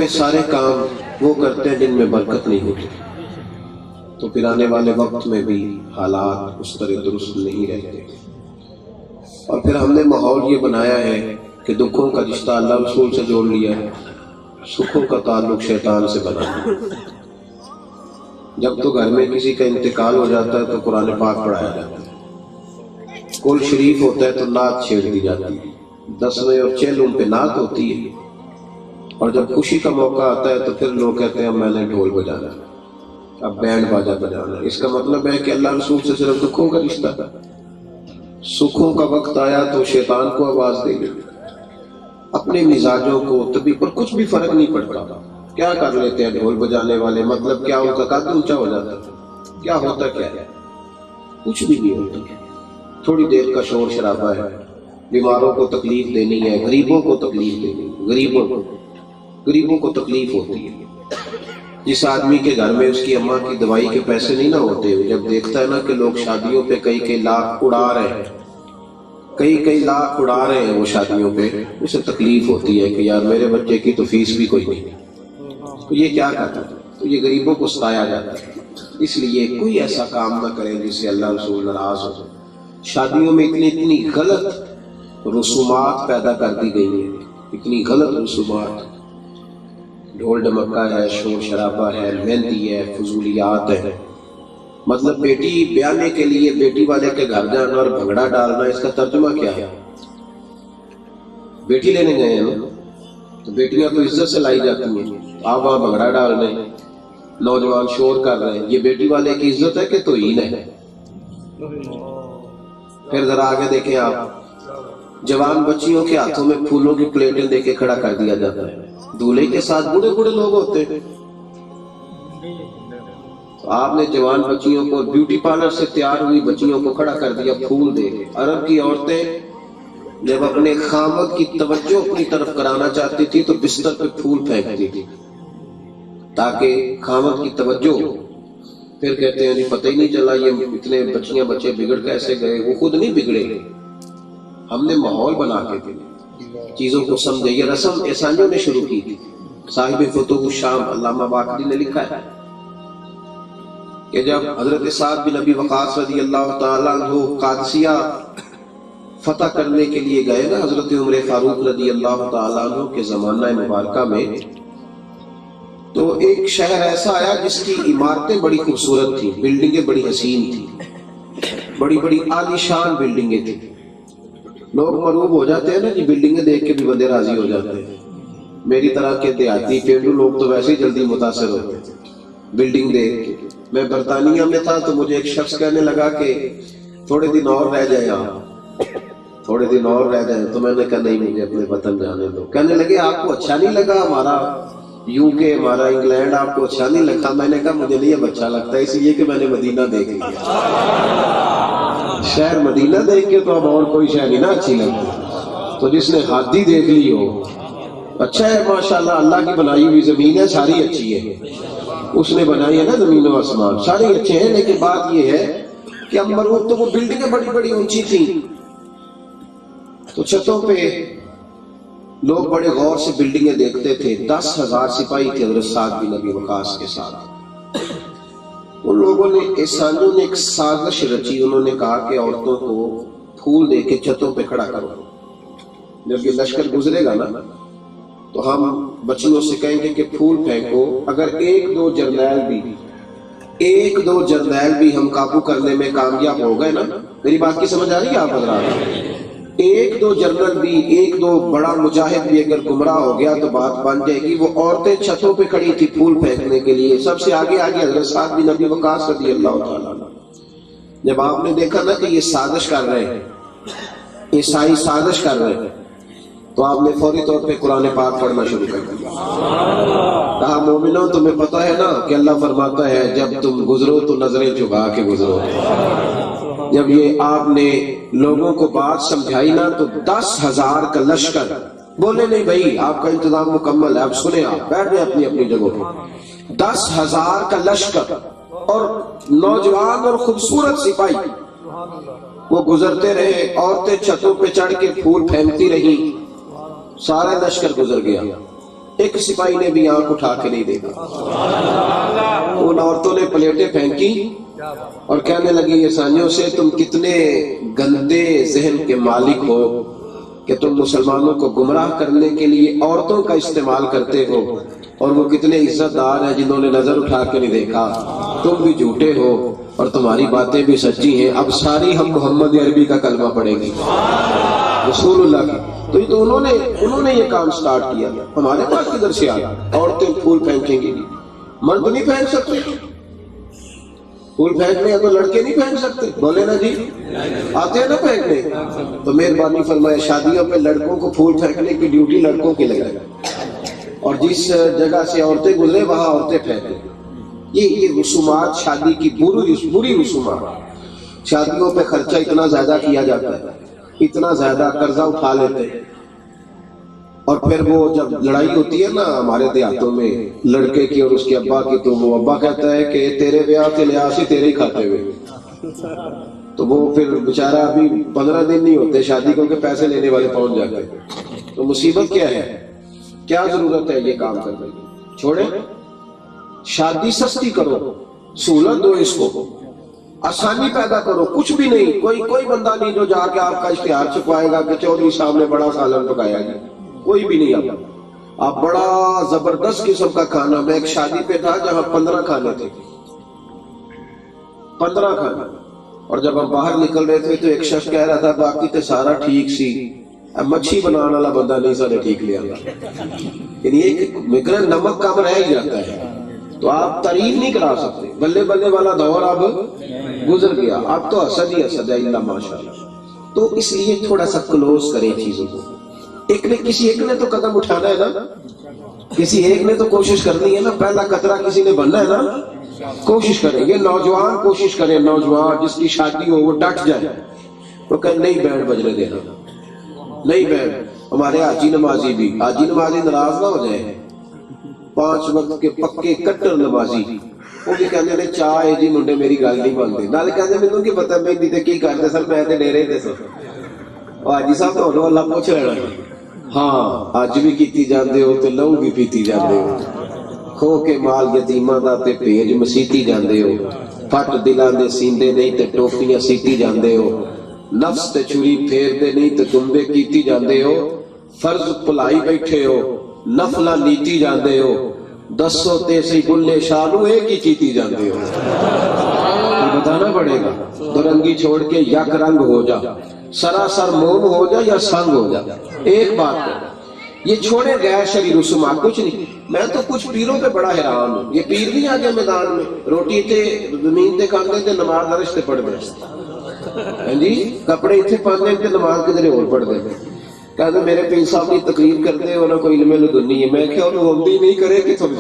پہ سارے کام وہ کرتے ہیں جن میں برکت نہیں ہوتی، تو پھر آنے والے وقت میں بھی حالات اس طرح درست نہیں رہتے۔ اور پھر ہم نے ماحول یہ بنایا ہے کہ دکھوں کا رشتہ اللہ رسول سے جوڑ لیا ہے، سکھوں کا تعلق شیطان سے بنا لیا۔ جب تو گھر میں کسی کا انتقال ہو جاتا ہے تو قرآن پاک پڑھایا جاتا ہے، کل شریف ہوتا ہے تو نعت چھیڑ دی جاتی ہے، 10ویں اور چہلوں پہ نعت ہوتی ہے، اور جب خوشی کا موقع آتا ہے تو پھر لوگ کہتے ہیں اب میں نے ڈھول بجانا، اب بینڈ باجا بجانا۔ اس کا مطلب ہے کہ اللہ رسول سے صرف دکھوں کا رشتہ تھا، سکھوں کا وقت آیا تو شیطان کو آواز دے گی، اپنے مزاجوں کو طبیعت پر کچھ بھی فرق نہیں پڑتا۔ کیا کر لیتے ہیں ڈھول بجانے والے؟ مطلب کیا ان کا قد اونچا ہو جاتا ہے؟ کیا ہوتا کیا ہے؟ کچھ بھی نہیں ہوتا، تھوڑی دیر کا شور شرابہ ہے، بیماروں کو تکلیف دینی ہے، غریبوں کو تکلیف دینی ہے، غریبوں کو تکلیف ہوتی ہے۔ جس آدمی کے گھر میں اس کی اماں کی دوائی کے پیسے نہیں نہ ہوتے، جب دیکھتا ہے نا کہ لوگ شادیوں پہ کئی لاکھ اڑا رہے ہیں، کئی لاکھ اڑا رہے ہیں وہ شادیوں پہ، اسے تکلیف ہوتی ہے کہ یار میرے بچے کی تو فیس بھی کوئی نہیں، تو یہ کیا کرتا ہے؟ تو یہ غریبوں کو ستایا جاتا ہے۔ اس لیے کوئی ایسا کام نہ کرے جس سے اللہ رسول ناراض ہو۔ شادیوں میں اتنی غلط رسومات پیدا کر دی گئی ہیں، اتنی غلط رسومات، ڈھول ڈمکا ہے، شور شرابہ ہے، مہندی ہے، فضولیات ہے۔ مطلب بیٹی بیانے کے لیے بیٹی والے کے گھر جانا اور بھنگڑا ڈالنا، اس کا ترجمہ کیا ہے؟ بیٹی لینے گئے ہیں نا، تو بیٹیاں تو عزت سے لائی جاتی ہیں، آپ وہاں بھنگڑا ڈال رہے ہیں، نوجوان شور کر رہے ہیں، یہ بیٹی والے کی عزت ہے کہ توہین ہے؟ پھر ذرا آگے دیکھیں آپ، جوان بچیوں کے ہاتھوں میں پھولوں کی پلیٹیں دے کے کھڑا کر دیا جاتا ہے، دولہے کے ساتھ بوڑھے بوڑھے لوگ ہوتے ہیں۔ آپ نے جوان بچیوں کو بیوٹی پارلر سے تیار ہوئی بچیوں کو کھڑا کر دیا پھول دے کے۔ عرب کی عورتیں جب اپنے خامد کی توجہ اپنی طرف کرانا چاہتی تھی تو بستر پہ پھول پھینکتی تھی تاکہ خامد کی توجہ ہو۔ پھر کہتے ہیں پتہ ہی نہیں چلا یہ اتنے بچیاں بچے بگڑ کیسے گئے۔ وہ خود نہیں بگڑے، ہم نے ماحول بنا کے دیا، چیزوں کو سمجھے۔ یہ رسم عیسائیوں نے شروع کی تھی۔ صاحب فتوح الشام علامہ باقری نے لکھا ہے کہ جب حضرت سعد بن ابی وقاص رضی اللہ تعالیٰ عنہ قادسیہ فتح کرنے کے لیے گئے نا حضرت عمر فاروق رضی اللہ تعالیٰ عنہ کے زمانہ مبارکہ میں، تو ایک شہر ایسا آیا جس کی عمارتیں بڑی خوبصورت تھیں، بلڈنگیں بڑی حسین تھیں، بڑی بڑی عالی شان بلڈنگیں تھیں۔ لوگ مروب ہو جاتے ہیں نا جی، بلڈنگیں دیکھ کے بھی بندے راضی ہو جاتے ہیں۔ میری طرح کے دیہاتی پینڈو لوگ تو ویسے ہی جلدی متاثر ہوتے ہیں بلڈنگ دیکھ کے۔ میں برطانیہ میں تھا تو مجھے ایک شخص کہنے لگا کہ تھوڑے دن اور رہ جائیں آپ، تھوڑے دن اور رہ جائیں، تو میں نے کہا نہیں مجھے اپنے وطن جانے دو۔ کہنے لگے آپ کو اچھا نہیں لگا ہمارا UK، ہمارا انگلینڈ آپ کو اچھا نہیں لگتا؟ میں نے کہا مجھے نہیں اب اچھا لگتا، اس لیے کہ میں نے مدینہ دیکھ لیا، شہر مدینہ دیکھ کے تو اب اور کوئی شہر نہیں نا اچھی لگتی۔ تو جس نے ہادی دیکھ لی ہو، اچھا ہے ماشاءاللہ، اللہ کی بنائی ہوئی زمین ہے، ساری اچھی ہے، اس نے بنائی ہے نا زمین و آسمان، سارے اچھے ہیں، لیکن بات یہ ہے کہ اب مروب تو وہ بلڈنگیں بڑی بڑی اونچی تھیں، تو چھتوں پہ لوگ بڑے غور سے بلڈنگیں دیکھتے تھے۔ 10,000 سپاہی تھے حضرت سعد بن ابی وقاص کے ساتھ۔ ان لوگوں نے، عیسائیوں نے ایک سازش رچی، انہوں نے کہا کہ عورتوں کو پھول دے کے چھتوں پہ کھڑا کرو، جب یہ لشکر گزرے گا نا تو ہم بچیوں سے کہیں گے کہ پھول پھینکو، اگر ایک دو جرنیل بھی ہم قابو کرنے میں کامیاب ہو گئے نا، میری بات کی سمجھ آ رہی ہے آپ حضرات؟ ایک دو جنرل بھی، ایک دو بڑا مجاہد بھی اگر گمراہ ہو گیا تو بات بن جائے گی۔ وہ عورتیں چھتوں پہ کھڑی تھی پھول پھینکنے کے لیے، سب سے آگے حضرت سعد بن ابی وقاص رضی اللہ تعالیٰ عنہ۔ جب آپ نے دیکھا نا کہ یہ سازش کر رہے ہیں، عیسائی سازش کر رہے ہیں، تو آپ نے فوری طور پہ قرآن پاک پڑھنا شروع کر دیا۔ کہا مومنوں تمہیں پتہ ہے نا کہ اللہ فرماتا ہے جب تم گزرو تو نظریں جھکا کے گزرو۔ جب یہ آپ نے لوگوں کو بات سمجھائی نا تو 10,000 کا لشکر، بولے نہیں بھائی آپ کا انتظام مکمل ہے، اب سنیں، آپ بیٹھ گئے اپنی اپنی جگہوں پہ، 10,000 کا لشکر اور نوجوان اور خوبصورت سپاہی، وہ گزرتے رہے، عورتیں چھتوں پہ چڑھ کے پھول پھینکتی رہی، سارا لشکر گزر گیا۔ ایک سپاہی نے بھی آنکھ اٹھا کے نہیں دیکھا. ان عورتوں نے پلیٹیں پھینکی اور کہنے لگی عیسائیوں سے تم کتنے گندے ذہن کے مالک ہو کہ تم مسلمانوں کو گمراہ کرنے کے لیے عورتوں کا استعمال کرتے ہو, اور وہ کتنے عزت دار ہیں جنہوں نے نظر اٹھا کے نہیں دیکھا. تم بھی جھوٹے ہو اور تمہاری باتیں بھی سچی ہیں. اب ساری ہم محمد عربی کا کلمہ پڑھیں گے رسول اللہ کی. تو انہوں نے یہ کام سٹارٹ کیا. ہمارے پاس کدھر سے آیا؟ عورتیں پھول پھینکیں گی, مرد نہیں پھینک سکتے. پھول پھینکنے تو لڑکے نہیں پھینک سکتے, بولے نا جی, آتے ہیں نا پھینکنے. تو مہربانی فرمائے شادیوں پہ لڑکوں کو پھول پھینکنے کی ڈیوٹی لڑکوں کی لگے, اور جس جگہ سے عورتیں گزرے وہاں عورتیں پھینکیں. یہ رسومات شادی کی بری رسومات. شادیوں پہ خرچہ اتنا زیادہ کیا جاتا ہے, اتنا زیادہ قرضہ اٹھا لیتے ہیں, اور پھر وہ جب لڑائی ہوتی ہے نا ہمارے دیہاتوں میں لڑکے کی اور اس کے ابا کی, تو وہ ابا کہتا ہے کہ تیرے بیاہ کے لحاظ سے تیرے ہی کھاتے ہوئے. تو وہ پھر بیچارہ ابھی 15 دن نہیں ہوتے شادی کو کہ پیسے لینے والے پہنچ جاتے ہیں. تو مصیبت کیا ہے؟ کیا ضرورت ہے یہ کام کرنے کی؟ چھوڑے, شادی سستی کرو, سہولت دو, اس کو آسانی پیدا کرو. کچھ بھی نہیں, کوئی بندہ نہیں جو جا کے آپ کا اشتہار چھپائے گا کہ چودھری صاحب نے بڑا سالن پکایا جی. کوئی بھی نہیں. آپ بڑا زبردست قسم کا کھانا. میں ایک شادی پہ تھا جہاں 15 کھانے تھے, 15 کھانے. اور جب ہم باہر نکل رہے تھے تو ایک شخص کہہ رہا تھا باقی تو سارا ٹھیک سی, مچھی بنانے والا بندہ نہیں سارے ٹھیک لیا. یعنی ایک مقدار نمک کم رہ ہی جاتا ہے. تو آپ تعریف نہیں کرا سکتے. بلے بلے والا دور اب گزر گیا, اب تو حسد ہی حسد ہے اللہ ماشاءاللہ. تو اس لیے تھوڑا سا کلوز کریں چیزوں کو. کسی ایک نے تو قدم اٹھانا ہے نا, کسی ایک نے تو کوشش کرنی ہے نا. پہلا قطرہ کسی نے بننا ہے نا. کوشش کریں گے نوجوان, کوشش کریں نوجوان جس کی شادی ہو وہ ڈٹ جائے, وہ کہ نہیں بینڈ بجنے دینا, نہیں بینڈ. ہمارے حاجی نمازی ناراض نہ ہو جائے, 5 وقت کے پکے کٹر نمازی, وہ بھی کہنے نے چاہے جی منڈے میری گل نہیں مانتے. نالے کہنے مینوں کی پتہ میں نہیں کی کرتے سر, میں تے ڈیرے تے سر. حاجی صاحب تو اللہ پوچھ رہا ہے. ہاں اج بھی کیتی جاندے ہو تے لہو بھی پیتی جاندے ہو, کھو کے مال یتیماں دا تے بھیج مسیتی جاندے ہو, پھٹ دلاں دے سیندے نہیں تے ٹوپیاں سیتی جاندے ہو, نفس تے چھری پھیر دے نہیں تے دمبے کیتی جاندے ہو, فرض پلائی بیٹھے ہو نفلا نیتی جاندے ہو, دسو تے سی بلے شانو ایک ہی کیتی جاندے ہو. یہ بتانا پڑے گا. درنگی چھوڑ کے یک رنگ ہو جا, سراسر موم ہو جا یا سنگ ہو جا. ایک بات ہے, یہ چھوڑے غیر شرعی رسومات. کچھ نہیں, میں تو کچھ پیروں پہ بڑا حیران ہوں. یہ پیر نہیں آگے میدان میں روٹی تے زمین تے کھاندے تے نماز درش تے پڑھ دے جی, کپڑے اتنے پاندے تے نماز کدھر اور پڑھ دے. کہتے میرے پیر صاحب کی تقریر کرتے انہوں کوئی علم لدنی ہے. میں کہ انہوں عمدی نہیں کرے کہ تم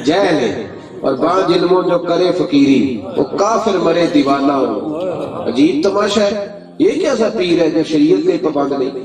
جہل ہے, اور باں علموں جو کرے فقیری وہ کافر مرے دیوانہ ہو. عجیب تماشا ہے. یہ کیسا پیر ہے جو شریعت کے پابند نہیں؟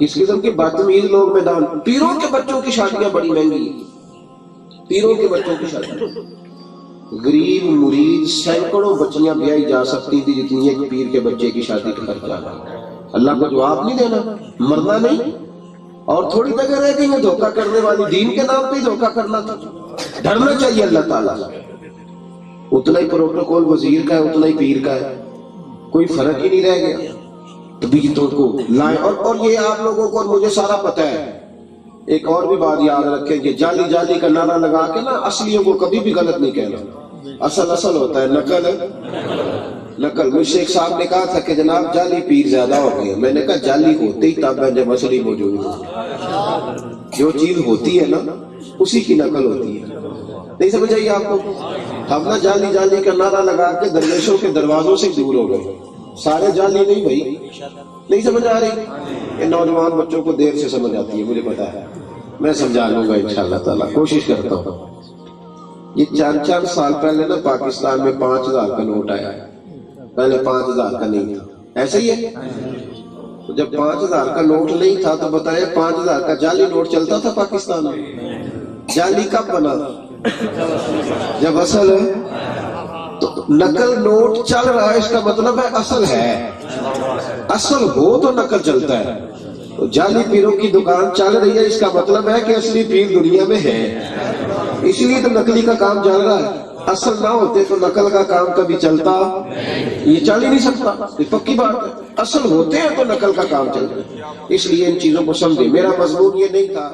کس قسم کے بدتمیز لوگ میدان. پیروں کے بچوں کی شادیاں بڑی مہنگی ہیں, پیروں کے بچوں کی شادیاں. غریب مرید سینکڑوں بچیاں بیائی جا سکتی تھی جتنی ایک پیر کے بچے کی شادی کا خرچہ ہے. اللہ کو جواب نہیں دینا, مرنا نہیں, اور تھوڑی جگہ رہ گئی ہے دھوکہ کرنے والی. دین کے نام پہ ہی دھوکہ کرنا تھا. ڈرنا چاہیے اللہ تعالیٰ. اتنا ہی پروٹوکول وزیر کا ہے اتنا ہی پیر کا ہے, کوئی فرق ہی نہیں رہ گیا. طبیعتوں کو لائیں, اور یہ آپ لوگوں کو اور مجھے سارا پتہ ہے. ایک اور بھی بات یاد رکھیں کہ جعلی کا نعرہ لگا کے نا اصلیوں کو کبھی بھی غلط نہیں کہنا. اصل ہوتا ہے, نقل. مجھ سے ایک صاحب نے کہا تھا کہ جناب جعلی پیر زیادہ ہو گئے. میں نے کہا جعلی ہوتے ہی تب ہے جب اصلی موجود ہو. جو چیز ہوتی ہے نا اسی کی نقل ہوتی ہے. نہیں سمجھ آئیے آپ کو؟ ہم نا جعلی کا نعرہ لگا کے درویشوں کے دروازوں سے دور ہو گئے. سارے جعلی نہیں بھائی, نہیں سمجھ آ رہی. یہ نوجوان بچوں کو دیر سے سمجھ آتی ہے, مجھے پتا ہے. میں سمجھا لوں گا انشاءاللہ تعالیٰ, کوشش کرتا ہوں. یہ 4 سال پہلے نا پاکستان میں 5000 کا نوٹ آیا ہے. پہلے 5000 کا نہیں تھا. ایسا ہی ہے. جب 5000 کا نوٹ نہیں تھا تو بتائیں 5000 کا جعلی نوٹ چلتا تھا پاکستان میں. جعلی کب بنا؟ جب اصل ہے. تو نقل نوٹ چل رہا ہے اس کا مطلب ہے اصل ہے. اصل ہو تو نقل چلتا ہے. تو جعلی پیروں کی دکان چل رہی ہے، اس کا مطلب ہے کہ اصلی پیر دنیا میں ہے، اس لیے تو نقلی کا کام چل رہا ہے۔ اصل نہ ہوتے تو نقل کا کام کبھی چلتا، یہ چل ہی نہیں سکتا، یہ پکی بات ہے۔ اصل ہوتے ہیں تو نقل کا کام چلتا ہے، اس لیے ان چیزوں کو سمجھے۔ میرا مضمون یہ نہیں تھا